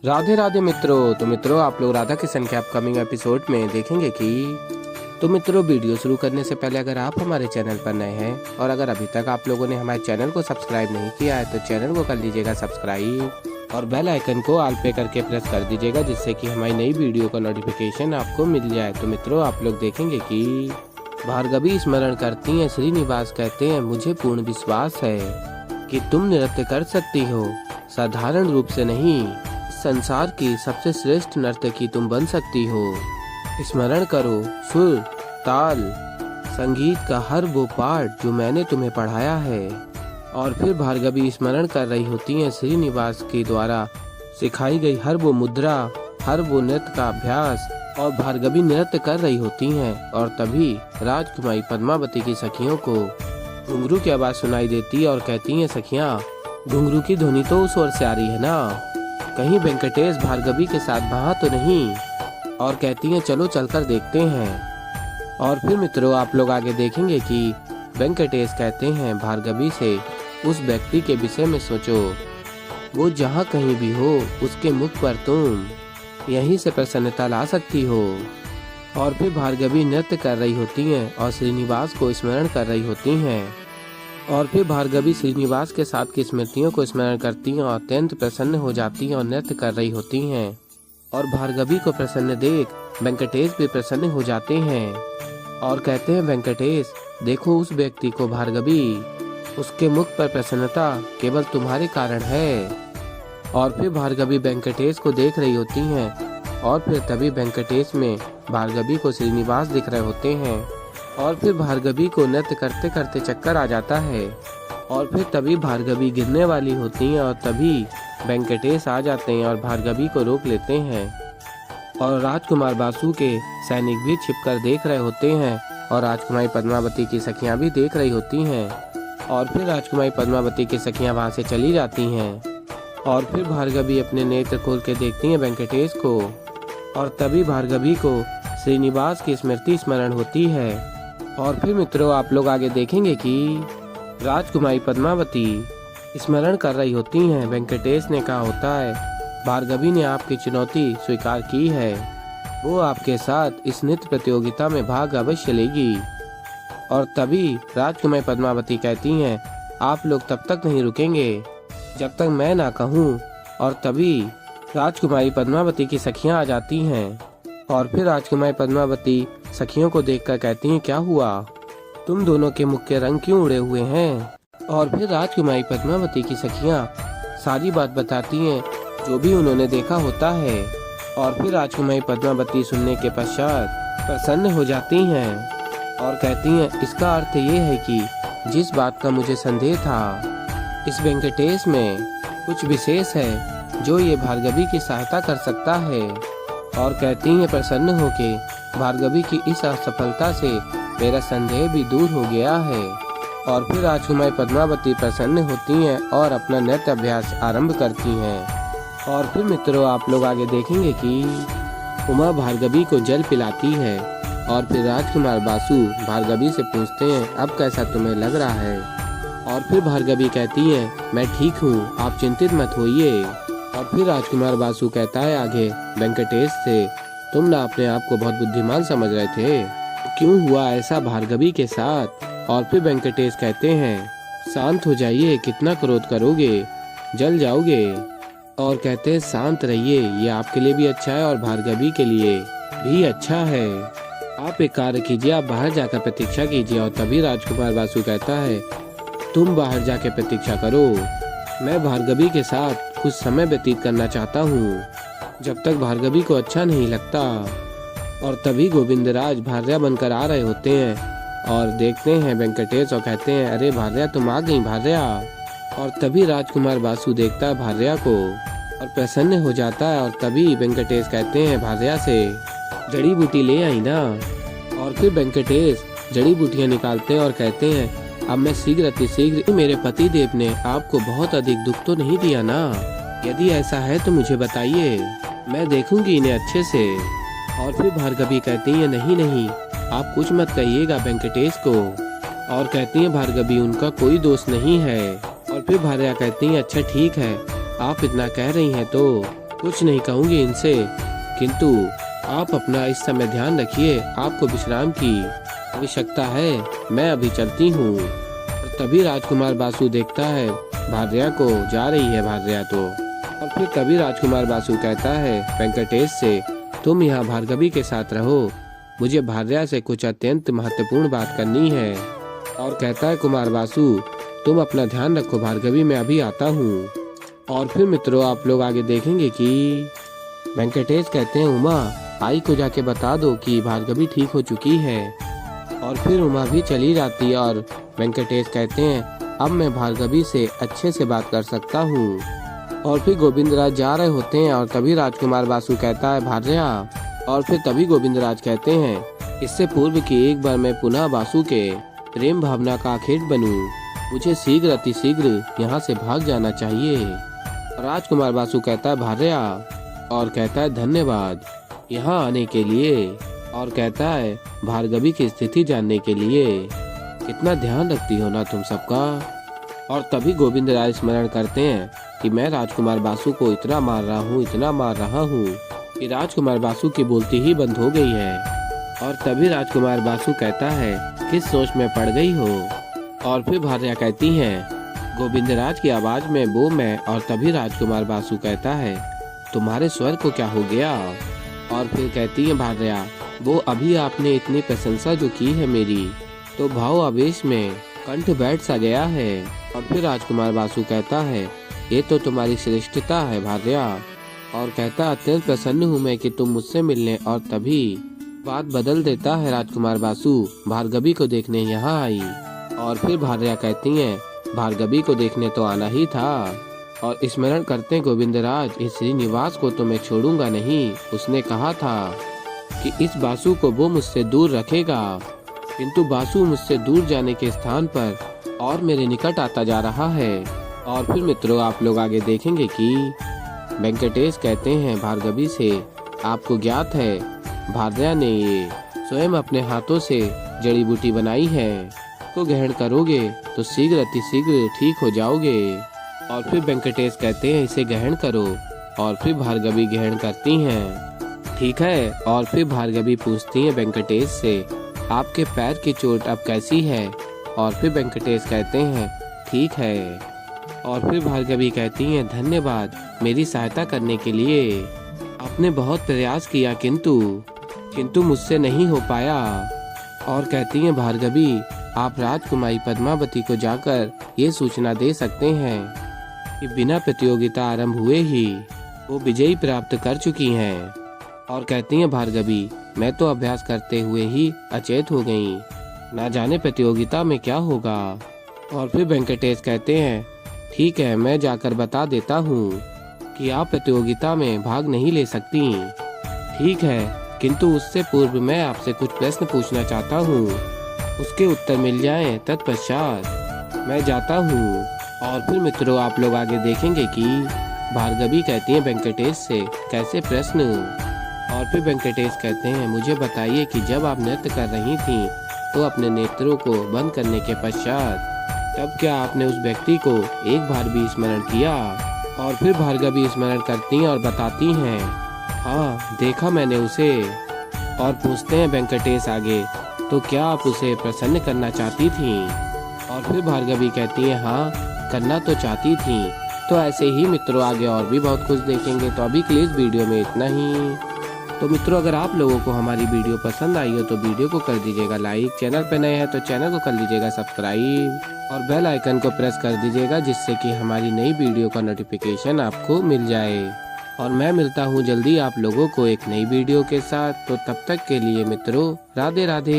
राधे राधे मित्रों। तो मित्रों, आप लोग राधा किशन के अपकमिंग एपिसोड में देखेंगे कि मित्रों, वीडियो शुरू करने से पहले अगर आप हमारे चैनल पर नए हैं और अगर अभी तक आप लोगों ने हमारे चैनल को सब्सक्राइब नहीं किया है तो चैनल को कर लीजिएगा सब्सक्राइब और बेल आइकन को ऑल पे करके प्रेस कर दीजिएगा, जिससे कि हमारी नई वीडियो का नोटिफिकेशन आपको मिल जाए। तो मित्रों, आप लोग देखेंगे कि भार्गवी स्मरण करती हैं। श्रीनिवास कहते हैं, मुझे पूर्ण विश्वास है कि तुम नृत्य कर सकती हो, साधारण रूप से नहीं, संसार की सबसे श्रेष्ठ नर्तकी तुम बन सकती हो। स्मरण करो सुर, ताल, संगीत का हर वो पाठ जो मैंने तुम्हें पढ़ाया है। और फिर भार्गवी स्मरण कर रही होती हैं श्रीनिवास के द्वारा सिखाई गई हर वो मुद्रा, हर वो नृत्य का अभ्यास, और भार्गवी नृत्य कर रही होती हैं। और तभी राजकुमारी पद्मावती की सखियों को घुंघरू की आवाज सुनाई देती है और कहती हैं, सखियां, घुंघरू की ध्वनि तो उस ओर से आ रही है ना, कहीं वेंकटेश भार्गवी के साथ वहाँ तो नहीं। और कहती हैं, चलो चलकर देखते हैं। और फिर मित्रों, आप लोग आगे देखेंगे कि वेंकटेश कहते हैं भार्गवी से, उस व्यक्ति के विषय में सोचो, वो जहाँ कहीं भी हो उसके मुख पर तुम यहीं से प्रसन्नता ला सकती हो। और फिर भार्गवी नृत्य कर रही होती हैं और श्रीनिवास को स्मरण कर रही होती हैं। और फिर भार्गवी श्रीनिवास के साथ की स्मृतियों को स्मरण करती हैं और अत्यंत प्रसन्न हो जाती हैं और नृत्य कर रही होती हैं। और भार्गवी को प्रसन्न देख वेंकटेश भी प्रसन्न हो जाते हैं और कहते हैं, वेंकटेश देखो उस व्यक्ति को भार्गवी, उसके मुख पर प्रसन्नता केवल तुम्हारे कारण है। और फिर भार्गवी वेंकटेश को देख रही होती हैं और फिर तभी वेंकटेश में भार्गवी को श्रीनिवास दिख रहे होते हैं। और फिर भार्गवी को नृत्य करते करते चक्कर आ जाता है और फिर तभी भार्गवी गिरने वाली होती हैं और तभी वेंकटेश आ जाते हैं और भार्गवी को रोक लेते हैं। और राजकुमार बासु के सैनिक भी छिपकर देख रहे होते हैं और राजकुमारी पद्मावती की सखियां भी देख रही होती हैं। और फिर राजकुमारी पद्मावती की सखियां वहां से चली जाती हैं। और फिर भार्गवी अपने नेत्र खोल के देखती हैं वेंकटेश को और तभी भार्गवी को श्रीनिवास की स्मृति स्मरण होती है। और फिर मित्रों, आप लोग आगे देखेंगे कि राजकुमारी पद्मावती स्मरण कर रही होती हैं। वेंकटेश ने कहा होता है, भार्गवी ने आपकी चुनौती स्वीकार की है, वो आपके साथ इस नृत्य प्रतियोगिता में भाग अवश्य लेगी। और तभी राजकुमारी पद्मावती कहती हैं, आप लोग तब तक नहीं रुकेंगे जब तक मैं ना कहूँ। और तभी राजकुमारी पद्मावती की सखियां आ जाती हैं और फिर राजकुमारी पद्मावती सखियों को देखकर कहती हैं, क्या हुआ, तुम दोनों के मुख के रंग क्यों उड़े हुए हैं। और फिर राजकुमारी पद्मावती की सखियां सारी बात बताती हैं जो भी उन्होंने देखा होता है। और फिर राजकुमारी पद्मावती सुनने के पश्चात प्रसन्न हो जाती हैं और कहती हैं, इसका अर्थ ये है कि जिस बात का मुझे संदेह था, इस वेंकटेश में कुछ विशेष है जो ये भार्गवी की सहायता कर सकता है। और कहती हैं प्रसन्न होके, भार्गवी की इस असफलता से मेरा संदेह भी दूर हो गया है। और फिर राजकुमारी पद्मावती प्रसन्न होती हैं और अपना नृत्य अभ्यास आरंभ करती हैं। और फिर मित्रों, आप लोग आगे देखेंगे कि उमा भार्गवी को जल पिलाती है। और फिर राजकुमार बासु भार्गवी से पूछते हैं, अब कैसा तुम्हें लग रहा है। और फिर भार्गवी कहती है, मैं ठीक हूँ, आप चिंतित मत होइए। और फिर राजकुमार बासु कहता है आगे वेंकटेश से, तुम ना अपने आप को बहुत बुद्धिमान समझ रहे थे, क्यों हुआ ऐसा भार्गवी के साथ। और फिर वेंकटेश कहते हैं, शांत हो जाइए, कितना क्रोध करोगे, जल जाओगे। और कहते हैं, शांत रहिए, ये आपके लिए भी अच्छा है और भार्गवी के लिए भी अच्छा है। आप एक कार्य कीजिए, आप बाहर जाकर प्रतीक्षा कीजिए। और तभी राजकुमार बासु कहता है, तुम बाहर जाकर प्रतीक्षा करो, मैं भार्गवी के साथ कुछ समय व्यतीत करना चाहता हूँ, जब तक भार्गवी को अच्छा नहीं लगता। और तभी गोविंदराज भार्या बनकर आ रहे होते हैं और देखते हैं वेंकटेश और कहते हैं, अरे भार्या, तुम आ गई भार्या। और तभी राजकुमार बासु देखता है भार्या को और प्रसन्न हो जाता है। और तभी वेंकटेश कहते हैं भार्या से, जड़ी बूटी ले आई ना। और फिर वेंकटेश जड़ी बूटियाँ निकालते हैं और कहते हैं, अब मैं शीघ्र अतिशीघ्र, मेरे पति देव ने आपको बहुत अधिक दुख तो नहीं दिया ना, यदि ऐसा है तो मुझे बताइए, मैं देखूंगी इन्हें अच्छे से। और फिर भार्गवी कहती है, नहीं नहीं, आप कुछ मत कहिएगा वेंकटेश को। और कहती है भार्गवी, उनका कोई दोष नहीं है। और फिर भार्या कहती है, अच्छा ठीक है, आप इतना कह रही हैं तो कुछ नहीं कहूँगी इनसे, किंतु आप अपना इस समय ध्यान रखिए, आपको विश्राम की आवश्यकता है, मैं अभी चलती हूँ। और तभी राजकुमार बासु देखता है भार्या को जा रही है भार्या तो। और फिर तभी राजकुमार बासु कहता है वेंकटेश से, तुम यहाँ भार्गवी के साथ रहो, मुझे भार्या से कुछ अत्यंत महत्वपूर्ण बात करनी है। और कहता है कुमार बासु, तुम अपना ध्यान रखो भार्गवी, मैं अभी आता हूँ। और फिर मित्रों आप लोग आगे देखेंगे कि वेंकटेश कहते हैं उमा, आई को जाके बता दो कि भार्गवी ठीक हो चुकी है। और फिर उमा भी चली जाती है और वेंकटेश कहते हैं अब मैं भार्गवी से अच्छे से बात कर सकता हूँ। और फिर गोविंदराज जा रहे होते हैं और तभी राजकुमार बासु कहता है भार्या। और फिर तभी गोविंदराज कहते हैं इससे पूर्व कि एक बार मैं पुनः बासु के प्रेम भावना का आखेट बनूं, मुझे शीघ्र अतिशीघ्र यहाँ से भाग जाना चाहिए। राजकुमार बासु कहता है भार्या और कहता है धन्यवाद यहाँ आने के लिए। और कहता है भार्गवी की स्थिति जानने के लिए, कितना ध्यान रखती हो ना तुम सबका। और तभी गोविंदराज स्मरण करते हैं कि मैं राजकुमार बासु को इतना मार रहा हूँ कि राजकुमार बासु की बोलती ही बंद हो गई है। और तभी राजकुमार बासु कहता है किस सोच में पड़ गई हो। और फिर भार्या कहती है गोविंदराज की आवाज में वो मैं। और तभी राजकुमार बासु कहता है तुम्हारे स्वर को क्या हो गया। और फिर कहती है भार्या वो अभी आपने इतनी प्रशंसा जो की है मेरी, तो भाव आवेश में कंठ बैठ सा गया है। और फिर राजकुमार बासु कहता है ये तो तुम्हारी श्रेष्ठता है भार्या। और कहता अत्यंत प्रसन्न हूँ मैं कि तुम मुझसे मिलने। और तभी बात बदल देता है राजकुमार बासु भार्गवी को देखने यहाँ आई। और फिर भार्या कहती है भार्गवी को देखने तो आना ही था। और स्मरण करते गोविंदराज इस श्रीनिवास को तो मैं छोड़ूंगा नहीं, उसने कहा था कि इस बासु को वो मुझसे दूर रखेगा, किंतु बासु मुझसे दूर जाने के स्थान पर और मेरे निकट आता जा रहा है। और फिर मित्रों आप लोग आगे देखेंगे कि वेंकटेश कहते हैं भार्गवी से आपको ज्ञात है भार्या ने ये स्वयं अपने हाथों से जड़ी बूटी बनाई है, तो ग्रहण करोगे तो शीघ्र अतिशीघ्र ठीक हो जाओगे। और फिर वेंकटेश कहते हैं इसे ग्रहण करो। और फिर भार्गवी ग्रहण करती हैं। ठीक है। और फिर भार्गवी पूछती है वेंकटेश से आपके पैर की चोट अब कैसी है। और फिर वेंकटेश कहते हैं ठीक है। और फिर भार्गवी कहती हैं धन्यवाद मेरी सहायता करने के लिए, आपने बहुत प्रयास किया किंतु मुझसे नहीं हो पाया। और कहती हैं भार्गवी आप राजकुमारी पद्मावती को जाकर ये सूचना दे सकते हैं कि बिना प्रतियोगिता आरंभ हुए ही वो विजयी प्राप्त कर चुकी हैं। और कहती हैं भार्गवी मैं तो अभ्यास करते हुए ही अचेत हो गई, ना जाने प्रतियोगिता में क्या होगा। और फिर वेंकटेश कहते हैं ठीक है मैं जाकर बता देता हूँ कि आप प्रतियोगिता में भाग नहीं ले सकती। ठीक है, किंतु उससे पूर्व मैं आपसे कुछ प्रश्न पूछना चाहता हूँ, उसके उत्तर मिल जाएं तत्पश्चात मैं जाता हूँ। और फिर मित्रों आप लोग आगे देखेंगे कि भार्गवी कहती है वेंकटेश से कैसे प्रश्न। और फिर वेंकटेश कहते हैं मुझे बताइए कि जब आप नृत्य कर रही थीं तो अपने नेत्रों को बंद करने के पश्चात तब क्या आपने उस व्यक्ति को एक बार भी स्मरण किया। और फिर भार्गवी स्मरण करती हैं और बताती हैं हाँ देखा मैंने उसे। और पूछते हैं वेंकटेश आगे तो क्या आप उसे प्रसन्न करना चाहती थीं। और फिर भार्गवी कहती हैं हाँ करना तो चाहती थी। तो ऐसे ही मित्रों आगे और भी बहुत कुछ देखेंगे। तो अभी के लिए इस वीडियो में इतना ही। तो मित्रों अगर आप लोगों को हमारी वीडियो पसंद आई हो तो वीडियो को कर दीजिएगा लाइक, चैनल पर नए हैं तो चैनल को कर लीजिएगा सब्सक्राइब और बेल आइकन को प्रेस कर दीजिएगा जिससे कि हमारी नई वीडियो का नोटिफिकेशन आपको मिल जाए। और मैं मिलता हूँ जल्दी आप लोगों को एक नई वीडियो के साथ। तो तब तक के लिए मित्रों राधे राधे।